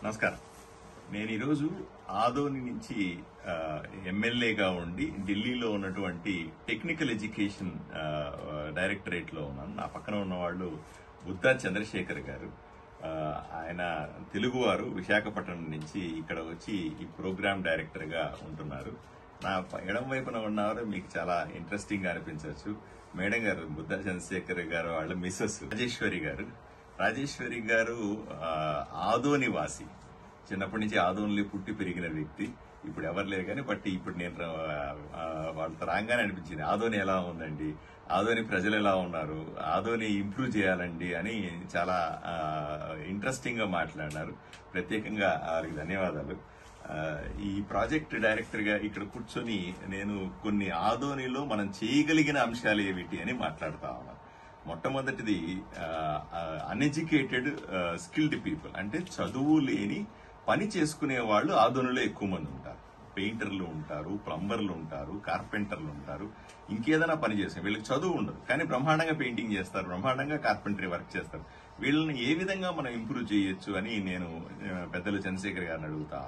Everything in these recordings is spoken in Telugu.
నమస్కారం. నేను ఈరోజు ఆదోని నుంచి ఎమ్మెల్యేగా ఉండి ఢిల్లీలో ఉన్నటువంటి టెక్నికల్ ఎడ్యుకేషన్ డైరెక్టరేట్లో ఉన్నాను. నా పక్కన ఉన్నవాళ్ళు బుద్ధా చంద్రశేఖర్ గారు. ఆయన తెలుగువారు, విశాఖపట్నం నుంచి ఇక్కడ వచ్చి ఈ ప్రోగ్రామ్ డైరెక్టర్గా ఉంటున్నారు. నా ఎడం వైపున ఉన్నవారు మీకు చాలా ఇంట్రెస్టింగ్ గా అనిపించవచ్చు. మేడం గారు బుద్ధా చంద్రశేఖర్ గారు వాళ్ళ మిస్సెస్ రాజేశ్వరి గారు ఆదోని వాసి. చిన్నప్పటి నుంచి ఆదోనిలో పుట్టి పెరిగిన వ్యక్తి. ఇప్పుడు ఎవరు లేరు కానీ ఇప్పుడు నేను వాళ్ళతో రాగానే అనిపించింది, ఆదోని ఎలా ఉందండి, ఆదోని ప్రజలు ఎలా ఉన్నారు, ఆదోని ఇంప్రూవ్ చేయాలండి అని చాలా ఇంట్రెస్టింగ్ గా మాట్లాడినారు. ప్రత్యేకంగా వారికి ధన్యవాదాలు. ఈ ప్రాజెక్ట్ డైరెక్టర్ గా ఇక్కడ కూర్చొని నేను కొన్ని ఆదోనిలో మనం చేయగలిగిన అంశాలు ఏమిటి అని మాట్లాడుతా ఉన్నాను. మొట్టమొదటిది అన్ఎడ్యుకేటెడ్ స్కిల్డ్ పీపుల్, అంటే చదువు లేని పని చేసుకునే వాళ్ళు ఆదోనిలో ఎక్కువ మంది ఉంటారు. పెయింటర్లు ఉంటారు, ప్లంబర్లు ఉంటారు, కార్పెంటర్లు ఉంటారు, ఇంకేదైనా పని చేస్తారు. వీళ్ళకి చదువు ఉండదు కానీ బ్రహ్మాండంగా పెయింటింగ్ చేస్తారు, బ్రహ్మాండంగా కార్పెంటరీ వర్క్ చేస్తారు. వీళ్ళని ఏ విధంగా మనం ఇంప్రూవ్ చేయొచ్చు అని నేను పెద్దలు చంద్రశేఖర్ గారిని అడుగుతా.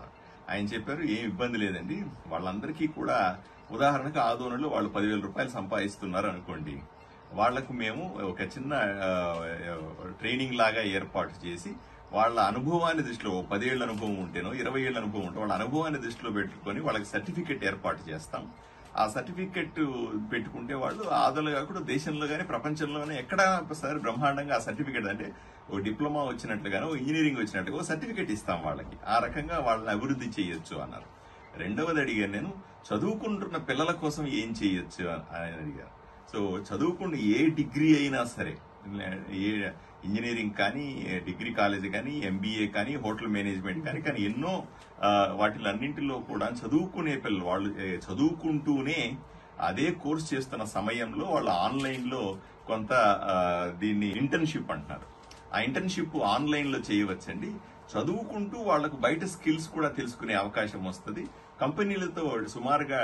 ఆయన చెప్పారు, ఏం ఇబ్బంది లేదండి, వాళ్ళందరికీ కూడా ఉదాహరణకు ఆదోనిలో వాళ్ళు 10,000 రూపాయలు సంపాదిస్తున్నారు అనుకోండి, వాళ్లకు మేము ఒక చిన్న ట్రైనింగ్ లాగా ఏర్పాటు చేసి వాళ్ళ అనుభవాన్ని దృష్టిలో 10 ఏళ్ల అనుభవం ఉంటేనో 20 ఏళ్ల అనుభవం ఉంటే వాళ్ళ అనుభవాన్ని దృష్టిలో పెట్టుకుని వాళ్ళకి సర్టిఫికెట్ ఏర్పాటు చేస్తాం. ఆ సర్టిఫికెట్ పెట్టుకుంటే వాళ్ళు ఆదోలో కాకుండా దేశంలో కానీ ప్రపంచంలోనే ఎక్కడ సార్ బ్రహ్మాండంగా ఆ సర్టిఫికెట్, అంటే ఓ డిప్లొమా వచ్చినట్లుగానో ఇంజనీరింగ్ వచ్చినట్టుగా ఓ సర్టిఫికెట్ ఇస్తాం వాళ్ళకి. ఆ రకంగా వాళ్ళని అభివృద్ధి చేయొచ్చు అన్నారు. రెండవది అడిగాను నేను, చదువుకుంటున్న పిల్లల కోసం ఏం చేయొచ్చు అని అడిగారు. సో చదువుకున్న ఏ డిగ్రీ అయినా సరే, ఏ ఇంజనీరింగ్ కానీ, డిగ్రీ కాలేజ్ కానీ, ఎంబీఏ కానీ, హోటల్ మేనేజ్మెంట్ కానీ ఎన్నో వాటిలన్నింటిలో కూడా చదువుకునే పిల్లలు వాళ్ళు చదువుకుంటూనే అదే కోర్స్ చేస్తున్న సమయంలో వాళ్ళు ఆన్లైన్ లో కొంత దీన్ని ఇంటర్న్షిప్ అంటున్నారు. ఆ ఇంటర్న్షిప్ ఆన్లైన్ లో చేయవచ్చండి. చదువుకుంటూ వాళ్లకు బయట స్కిల్స్ కూడా తెలుసుకునే అవకాశం వస్తుంది. కంపెనీలతో సుమారుగా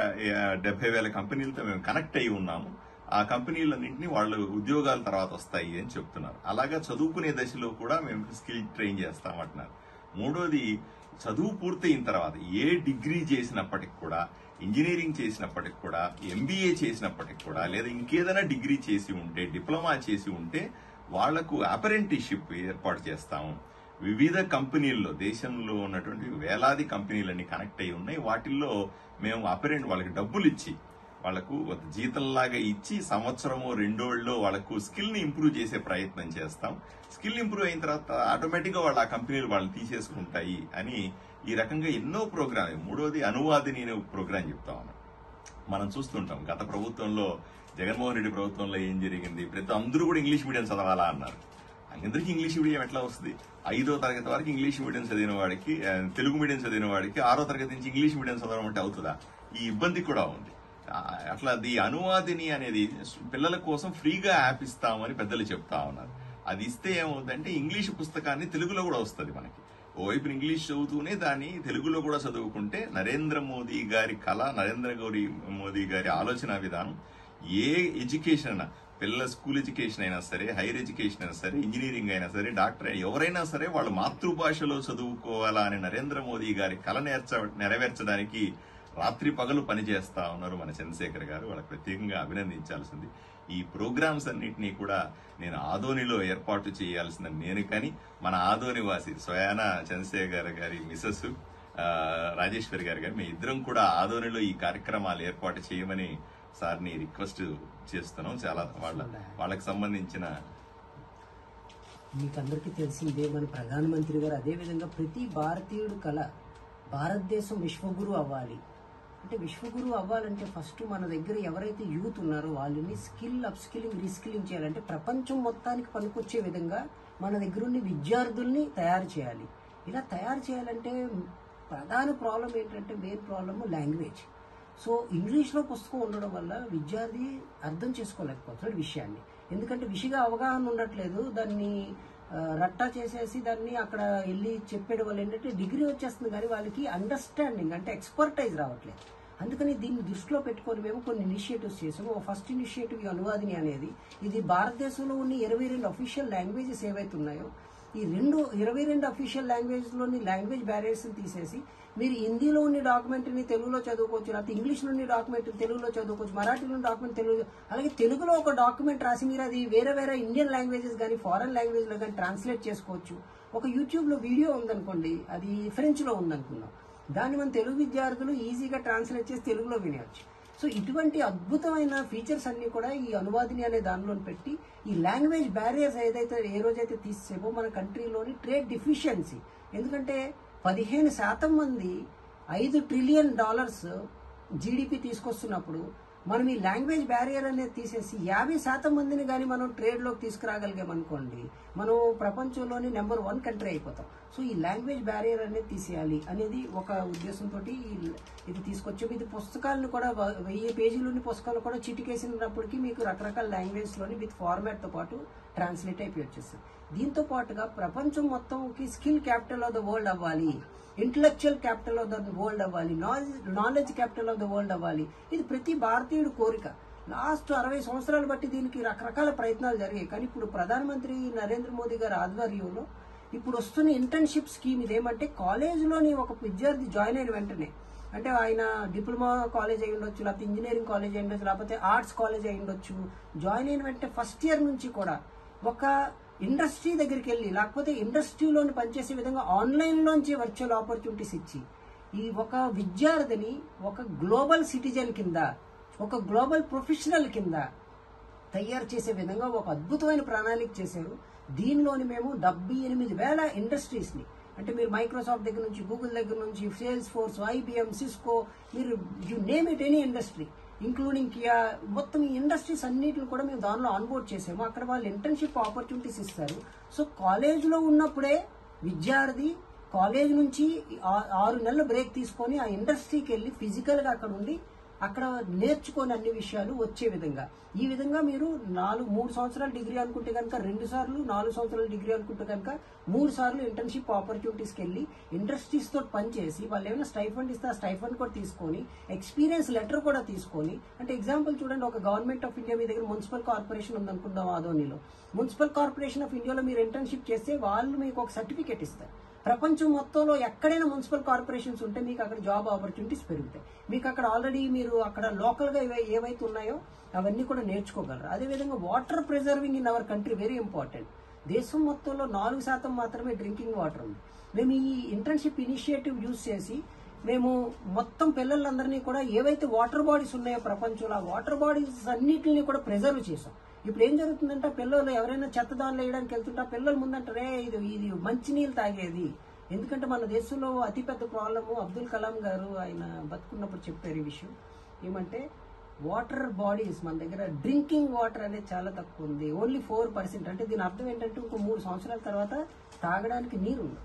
70,000 కంపెనీలతో మేము కనెక్ట్ అయి ఉన్నాము. ఆ కంపెనీలన్నింటినీ వాళ్ళు ఉద్యోగాల తర్వాత వస్తాయి అని చెప్తున్నారు. అలాగా చదువుకునే దశలో కూడా మేము స్కిల్ ట్రైన్ చేస్తామంటున్నారు. మూడోది, చదువు పూర్తయిన తర్వాత ఏ డిగ్రీ చేసినప్పటికి కూడా, ఇంజనీరింగ్ చేసినప్పటికి కూడా, ఎంబీఏ చేసినప్పటికి కూడా, లేదా ఇంకేదైనా డిగ్రీ చేసి ఉంటే, డిప్లొమా చేసి ఉంటే వాళ్లకు అప్రెంటిస్షిప్ ఏర్పాటు చేస్తాము. వివిధ కంపెనీల్లో, దేశంలో ఉన్నటువంటి వేలాది కంపెనీలన్నీ కనెక్ట్ అయి ఉన్నాయి. వాటిల్లో మేము వాళ్ళకి డబ్బులు ఇచ్చి, వాళ్లకు జీతంలాగా ఇచ్చి సంవత్సరమో 2 ఏళ్ళలో వాళ్లకు స్కిల్ ని ఇంప్రూవ్ చేసే ప్రయత్నం చేస్తాం. స్కిల్ ఇంప్రూవ్ అయిన తర్వాత ఆటోమేటిక్ గా ఆ కంపెనీలు వాళ్ళని తీసేసుకుంటాయి అని ఈ రకంగా ఎన్నో ప్రోగ్రామ్. మూడోది, అనువాదిని అనే ప్రోగ్రాం చెప్తా ఉన్నాం. మనం చూస్తుంటాం గత ప్రభుత్వంలో, జగన్మోహన్ రెడ్డి ప్రభుత్వంలో ఏం జరిగింది, అందరూ కూడా ఇంగ్లీష్ మీడియం చదవాలా అన్నారు. అందరికీ ఇంగ్లీష్ మీడియం ఎట్లా వస్తుంది? 5వ తరగతి వరకు ఇంగ్లీష్ మీడియం చదివిన వాడికి, తెలుగు మీడియం చదివిన వాడికి 6వ తరగతి నుంచి ఇంగ్లీష్ మీడియం చదవడం అంటే అవుతుందా? ఈ ఇబ్బంది కూడా ఉంది. అట్లా అనువాదిని అనేది పిల్లల కోసం ఫ్రీగా యాప్ ఇస్తామని పెద్దలు చెప్తా ఉన్నారు. అది ఇస్తే ఏమవుతుందంటే ఇంగ్లీష్ పుస్తకాన్ని తెలుగులో కూడా వస్తుంది మనకి. ఓవైపు ఇంగ్లీష్ చదువుతూనే దాన్ని తెలుగులో కూడా చదువుకుంటే నరేంద్ర మోదీ గారి కళ, నరేంద్ర మోదీ గారి ఆలోచన విధానం, ఏ ఎడ్యుకేషన్ అయినా, పిల్లల స్కూల్ ఎడ్యుకేషన్ అయినా సరే, హైయర్ ఎడ్యుకేషన్ అయినా సరే, ఇంజనీరింగ్ అయినా సరే, డాక్టర్ ఎవరైనా సరే వాళ్ళ మాతృభాషలో చదువుకోవాలా అని నరేంద్ర మోదీ గారి కళ నెరవేర్చడానికి రాత్రి పగలు పనిచేస్తా ఉన్నారు మన చంద్రశేఖర్ గారు. వాళ్ళకి ప్రత్యేకంగా అభినందించాల్సింది. ఈ ప్రోగ్రామ్స్ అన్నింటినీ కూడా నేను ఆదోనిలో ఏర్పాటు చేయాల్సిందని నేను, కానీ మన ఆదోని వాసి స్వయాన చంద్రశేఖర్ గారి మిసెస్ రాజేశ్వరి గారు కానీ మేము ఇద్దరం కూడా ఆదోనిలో ఈ కార్యక్రమాలు ఏర్పాటు చేయమని సార్ని రిక్వెస్ట్ చేస్తున్నాం. చాలా వాళ్ళకి సంబంధించిన, మీకందరికీ తెలిసిందే, మన ప్రధానమంత్రి గారు అదేవిధంగా ప్రతి భారతీయుడు కళ భారతదేశం విశ్వగురు అవ్వాలి. అంటే విశ్వగురు అవ్వాలంటే ఫస్ట్ మన దగ్గర ఎవరైతే యూత్ ఉన్నారో వాళ్ళని అప్స్కిల్లింగ్, రీస్కిల్లింగ్ చేయాలంటే ప్రపంచం మొత్తానికి పనికొచ్చే విధంగా మన దగ్గర ఉన్న విద్యార్థుల్ని తయారు చేయాలి. ఇలా తయారు చేయాలంటే ప్రధాన ప్రాబ్లం ఏంటంటే, మెయిన్ ప్రాబ్లమ్ లాంగ్వేజ్. సో ఇంగ్లీష్లో పుస్తకం ఉండడం వల్ల విద్యార్థి అర్థం చేసుకోలేకపోతున్నాడు విషయాన్ని. ఎందుకంటే విషయంగా అవగాహన ఉండట్లేదు, దాన్ని రట్టా చేసేసి దాన్ని అక్కడ వెళ్ళి చెప్పేయడం వల్ల ఏంటంటే డిగ్రీ వచ్చేస్తుంది కానీ వాళ్ళకి అండర్స్టాండింగ్ అంటే ఎక్స్పర్టైజ్ రావట్లేదు. అందుకని దీన్ని దృష్టిలో పెట్టుకొని మేము కొన్ని ఇనిషియేటివ్స్ చేసాము. ఫస్ట్ ఇనిషియేటివ్ అనువాదిని అనేది, ఇది భారతదేశంలో ఉన్న 22 అఫీషియల్ లాంగ్వేజెస్ ఏవైతే ఉన్నాయో ఈ 22 అఫీషియల్ లాంగ్వేజ్లోని లాంగ్వేజ్ బ్యారియర్స్ని తీసేసి మీరు హిందీలో ఉన్న డాక్యుమెంట్ని తెలుగులో చదువుకోవచ్చు, లేకపోతే ఇంగ్లీష్లో ఉన్న డాక్యుమెంట్ తెలుగులో చదువుకోవచ్చు, మరాఠీలో ఉన్న డాక్యుమెంట్ తెలుగు, అలాగే తెలుగులో ఒక డాక్యుమెంట్ రాసి మీరు అది వేరే ఇండియన్ లాంగ్వేజెస్ కానీ ఫారెన్ లాంగ్వేజ్లో కానీ ట్రాన్స్లేట్ చేసుకోవచ్చు. ఒక యూట్యూబ్లో వీడియో ఉందనుకోండి, అది ఫ్రెంచ్లో ఉందనుకుందాం, దాన్ని మన తెలుగు విద్యార్థులు ఈజీగా ట్రాన్స్లేట్ చేసి తెలుగులో వినేయచ్చు. సో ఇటువంటి అద్భుతమైన ఫీచర్స్ అన్ని కూడా ఈ అనువాదిని అనే దానిలో పెట్టి ఈ లాంగ్వేజ్ బ్యారియర్స్ ఏ రోజైతే తీసేమో మన కంట్రీలోని ట్రేడ్ డిఫిషియన్సీ, ఎందుకంటే 15% మంది $5 ట్రిలియన్ జీడిపి తీసుకొస్తున్నప్పుడు మనం ఈ లాంగ్వేజ్ బ్యారియర్ అనేది తీసేసి 50% మందిని కానీ మనం ట్రేడ్లోకి తీసుకురాగలిగామనుకోండి, మనం ప్రపంచంలోని నెంబర్ 1 కంట్రీ అయిపోతాం. సో ఈ లాంగ్వేజ్ బ్యారియర్ అనేది తీసేయాలి అనేది ఒక ఉద్దేశంతో ఇది తీసుకొచ్చాము. ఇది పుస్తకాలను కూడా 1000 పేజీలోని పుస్తకాలు కూడా చిటికేసినప్పటికీ మీకు రకరకాల లాంగ్వేజ్లోని విత్ ఫార్మాట్తో పాటు ట్రాన్స్లేట్ అయిపోయి వచ్చేస్తుంది. దీంతో పాటుగా ప్రపంచం మొత్తంకి skill capital of the world అవ్వాలి, intellectual capital of the world అవ్వాలి, knowledge capital of the world అవ్వాలి. ఇది ప్రతి భారతీయుడు కోరిక. లాస్ట్ 60 సంవత్సరాలు బట్టి దీనికి రకరకాల ప్రయత్నాలు జరిగాయి. కానీ ఇప్పుడు ప్రధానమంత్రి నరేంద్ర మోదీ గారి ఆధ్వర్యంలో ఇప్పుడు వస్తున్న ఇంటర్న్షిప్ స్కీమ్ ఇదేమంటే, కాలేజీలోని ఒక విద్యార్థి జాయిన్ అయిన వెంటనే, అంటే ఆయన డిప్లొమా కాలేజ్ అయి ఉండొచ్చు, లేకపోతే ఇంజనీరింగ్ కాలేజ్ అయి ఉండొచ్చు, లేకపోతే ఆర్ట్స్ కాలేజ్ అయి ఉండొచ్చు, జాయిన్ అయిన వెంటనే ఫస్ట్ ఇయర్ నుంచి కూడా ఒక ఇండస్ట్రీ దగ్గరికి వెళ్ళి, లేకపోతే ఇండస్ట్రీలోని పనిచేసే విధంగా ఆన్లైన్లోంచి వర్చువల్ ఆపర్చునిటీస్ ఇచ్చి ఈ ఒక విద్యార్థిని ఒక గ్లోబల్ సిటిజన్ కింద, ఒక గ్లోబల్ ప్రొఫెషనల్ కింద తయారు చేసే విధంగా ఒక అద్భుతమైన ప్రణాళిక చేశారు. దీనిలోని మేము 78,000 ఇండస్ట్రీస్ని, అంటే మీరు మైక్రోసాఫ్ట్ దగ్గర నుంచి, గూగుల్ దగ్గర నుంచి, సేల్స్ ఫోర్స్, IBM, సిస్కో, మీరు you name it any industry including Kia, మొత్తం ఈ ఇండస్ట్రీస్ అన్నిటిని కూడా మేము దానిలో ఆన్బోర్డ్ చేసాము. అక్కడ వాళ్ళు ఇంటర్న్షిప్ ఆపర్చునిటీస్ ఇస్తారు. సో కాలేజ్లో ఉన్నప్పుడే విద్యార్థి కాలేజ్ నుంచి 6 నెలలు బ్రేక్ తీసుకొని ఆ ఇండస్ట్రీకి వెళ్ళి ఫిజికల్గా అక్కడ ఉండి అక్కడ నేర్చుకొని అన్ని విషయాలు వచ్చే విధంగా, ఈ విధంగా మీరు 3 సంవత్సరాల డిగ్రీ అనుకుంటే కనుక 2 సార్లు, 4 సంవత్సరాల డిగ్రీ అనుకుంటే కనుక 3 సార్లు ఇంటర్న్షిప్ ఆపర్చునిటీస్కి వెళ్ళి ఇండస్ట్రీస్తో పనిచేసి వాళ్ళు ఏమైనా స్టైఫండ్ ఇస్తే ఆ స్టైఫండ్ కూడా తీసుకొని, ఎక్స్పీరియన్స్ లెటర్ కూడా తీసుకొని, అంటే ఎగ్జాంపుల్ చూడండి, ఒక గవర్నమెంట్ ఆఫ్ ఇండియా మీ దగ్గర మున్సిపల్ కార్పొరేషన్ ఉందనుకుందాం ఆదోనిలో, మున్సిపల్ కార్పొరేషన్ ఆఫ్ ఇండియాలో మీరు ఇంటర్న్షిప్ చేస్తే వాళ్ళు మీకు ఒక సర్టిఫికేట్ ఇస్తారు. ప్రపంచం మొత్తంలో ఎక్కడైనా మున్సిపల్ కార్పొరేషన్స్ ఉంటే మీకు అక్కడ జాబ్ ఆపర్చునిటీస్ పెరుగుతాయి. మీకు అక్కడ ఆల్రెడీ మీరు అక్కడ లోకల్గా ఏవైతే ఉన్నాయో అవన్నీ కూడా నేర్చుకోగలరు. అదేవిధంగా water preserving in our country very important. దేశం మొత్తంలో 4% మాత్రమే డ్రింకింగ్ వాటర్ ఉంది. మేము ఈ ఇంటర్న్షిప్ ఇనిషియేటివ్ యూజ్ చేసి మేము మొత్తం పిల్లలందరినీ కూడా ఏవైతే వాటర్ బాడీస్ ఉన్నాయో ప్రపంచంలో ఆ వాటర్ బాడీస్ అన్నిటిని కూడా ప్రిజర్వ్ చేసాం. ఇప్పుడు ఏం జరుగుతుందంటే, పిల్లలు ఎవరైనా చెత్త దానిలో వేయడానికి వెళ్తుంటే ఆ పిల్లల ముందంటారే ఇది మంచినీళ్ళు తాగేది. ఎందుకంటే మన దేశంలో అతిపెద్ద ప్రాబ్లము, అబ్దుల్ కలాం గారు ఆయన బతుకున్నప్పుడు చెప్పారు ఈ విషయం ఏమంటే, వాటర్ బాడీస్ మన దగ్గర డ్రింకింగ్ వాటర్ అనేది చాలా తక్కువ ఉంది, ఓన్లీ 4%. అంటే దీని అర్థం ఏంటంటే ఇంకో 3 సంవత్సరాల తర్వాత తాగడానికి నీరు ఉంది.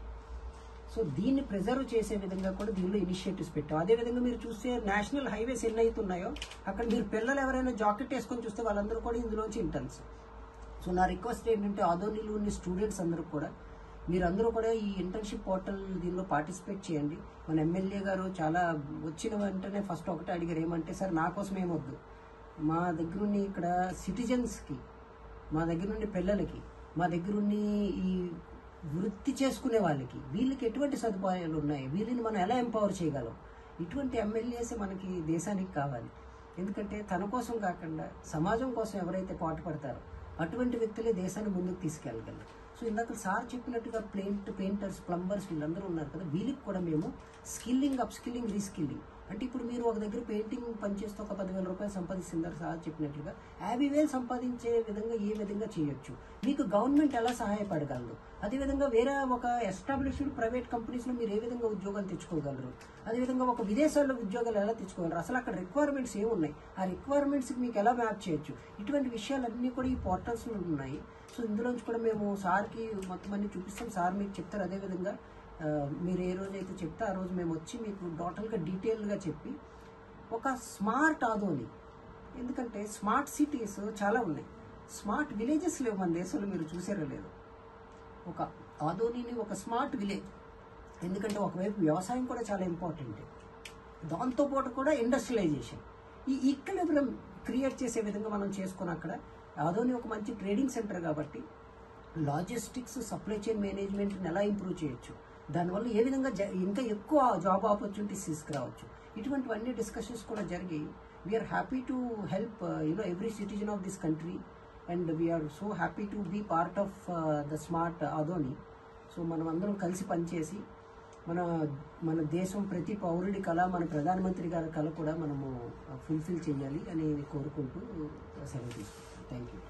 సో దీన్ని ప్రిజర్వ్ చేసే విధంగా కూడా దీనిలో ఇనిషియేటివ్స్ పెట్టాం. అదేవిధంగా మీరు చూస్తే నేషనల్ హైవేస్ ఎన్ని అవుతున్నాయో అక్కడ మీరు పిల్లలు ఎవరైనా జాకెట్ వేసుకొని చూస్తే వాళ్ళందరూ కూడా ఇందులోంచి ఇంటర్న్స్. సో నా రిక్వెస్ట్ ఏంటంటే, ఆదోనిలో ఉన్న స్టూడెంట్స్ అందరూ కూడా మీరందరూ కూడా ఈ ఇంటర్న్షిప్ పోర్టల్ దీనిలో పార్టిసిపేట్ చేయండి. మన ఎమ్మెల్యే గారు చాలా వచ్చిన వెంటనే ఫస్ట్ ఒకటే అడిగారు, ఏమంటే సార్ నా కోసం ఏమొద్దు, మా దగ్గరున్న ఇక్కడ సిటిజన్స్కి, మా దగ్గరున్న పిల్లలకి, మా దగ్గరున్న ఈ వృత్తి చేసుకునే వాళ్ళకి, వీళ్ళకి ఎటువంటి సదుపాయాలు ఉన్నాయి, వీళ్ళని మనం ఎలా ఎంపవర్ చేయగలం, ఇటువంటి ఎమ్మెల్యేస్ మనకి దేశానికి కావాలి. ఎందుకంటే తన కోసం కాకుండా సమాజం కోసం ఎవరైతే పాటుపడతారో అటువంటి వ్యక్తులే దేశాన్ని ముందుకు తీసుకెళ్ళగలరు. సో ఇందాక సార్ చెప్పినట్టుగా పెయింటర్స్, ప్లంబర్స్ వీళ్ళందరూ ఉన్నారు కదా, వీళ్ళకి కూడా మేము స్కిల్లింగ్, అప్ స్కిల్లింగ్, రీస్కిల్లింగ్, అంటే ఇప్పుడు మీరు ఒక దగ్గర పెయింటింగ్ పనిచేస్తే ఒక 10,000 రూపాయలు సంపాదిస్తున్నారు సార్ చెప్పినట్లుగా 50,000 సంపాదించే విధంగా ఏ విధంగా చేయొచ్చు, మీకు గవర్నమెంట్ ఎలా సహాయపడగలరు, అదేవిధంగా వేరే ఒక ఎస్టాబ్లిష్డ్ ప్రైవేట్ కంపెనీస్లో మీరు ఏ విధంగా ఉద్యోగాలు తెచ్చుకోగలరు, అదేవిధంగా ఒక విదేశాల్లో ఉద్యోగాలు ఎలా తెచ్చుకోగలరు, అసలు అక్కడ రిక్వైర్మెంట్స్ ఏమున్నాయి, ఆ రిక్వైర్మెంట్స్కి మీకు ఎలా మ్యాప్ చేయొచ్చు, ఇటువంటి విషయాలన్నీ కూడా ఈ పోర్టల్స్లో ఉన్నాయి. సో ఇందులోంచి కూడా మేము సార్కి మొత్తం అన్ని చూపిస్తాం, సార్ మీకు చెప్తారు. అదేవిధంగా మీరు ఏ రోజు అయితే చెప్తే ఆ రోజు మేము వచ్చి మీకు టోటల్గా డీటెయిల్గా చెప్పి ఒక స్మార్ట్ ఆదోని, ఎందుకంటే స్మార్ట్ సిటీస్ చాలా ఉన్నాయి, స్మార్ట్ విలేజెస్ లేవు మన దేశంలో, మీరు చూసారో లేదు. ఒక ఆదోనిని ఒక స్మార్ట్ విలేజ్, ఎందుకంటే ఒకవైపు వ్యవసాయం కూడా చాలా ఇంపార్టెంట్, దాంతోపాటు కూడా ఇండస్ట్రియలైజేషన్, ఈ ఈక్విలిబ్రియం క్రియేట్ చేసే విధంగా మనం చేసుకుని అక్కడ ఆదోని ఒక మంచి ట్రేడింగ్ సెంటర్ కాబట్టి లాజిస్టిక్స్, సప్లై చైన్ మేనేజ్మెంట్ని ఎలా ఇంప్రూవ్ చేయొచ్చు, దానివల్ల ఏ విధంగా ఇంకా ఎక్కువ జాబ్ ఆపర్చునిటీస్ తీసుకురావచ్చు, ఇటువంటివన్నీ డిస్కషన్స్ కూడా జరిగి we are happy to help every citizen of this country and we are so happy to be part of the smart Adoni. సో మనం అందరం కలిసి పనిచేసి మన దేశం ప్రతి పౌరుడి కళ, మన ప్రధానమంత్రి గారి కళ కూడా మనము ఫుల్ఫిల్ చేయాలి అని కోరుకుంటూ సెలవు తీసుకుంటాం. Thank you.